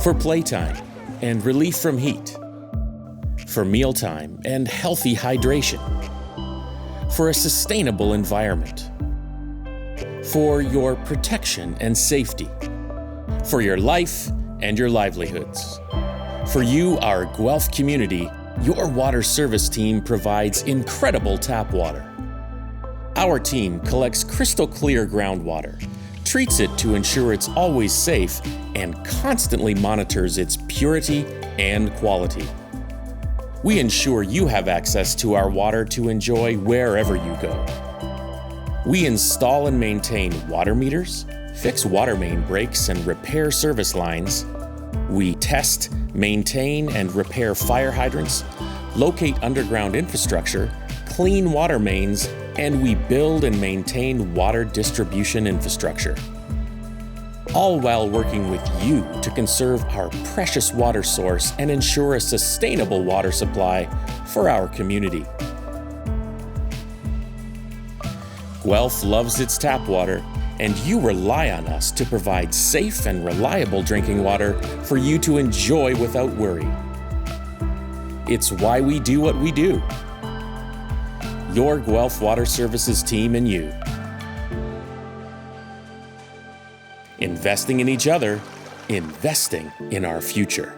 For playtime and relief from heat. For mealtime and healthy hydration. For a sustainable environment. For your protection and safety. For your life and your livelihoods. For you, our Guelph community, your water service team provides incredible tap water. Our team collects crystal clear groundwater, treats it to ensure it's always safe, and constantly monitors its purity and quality. We ensure you have access to our water to enjoy wherever you go. We install and maintain water meters, fix water main breaks and repair service lines. We test, maintain, and repair fire hydrants, locate underground infrastructure, clean water mains, and we build and maintain water distribution infrastructure. All while working with you to conserve our precious water source and ensure a sustainable water supply for our community. Guelph loves its tap water, and you rely on us to provide safe and reliable drinking water for you to enjoy without worry. It's why we do what we do. Your Guelph Water Services team and you. Investing in each other, investing in our future.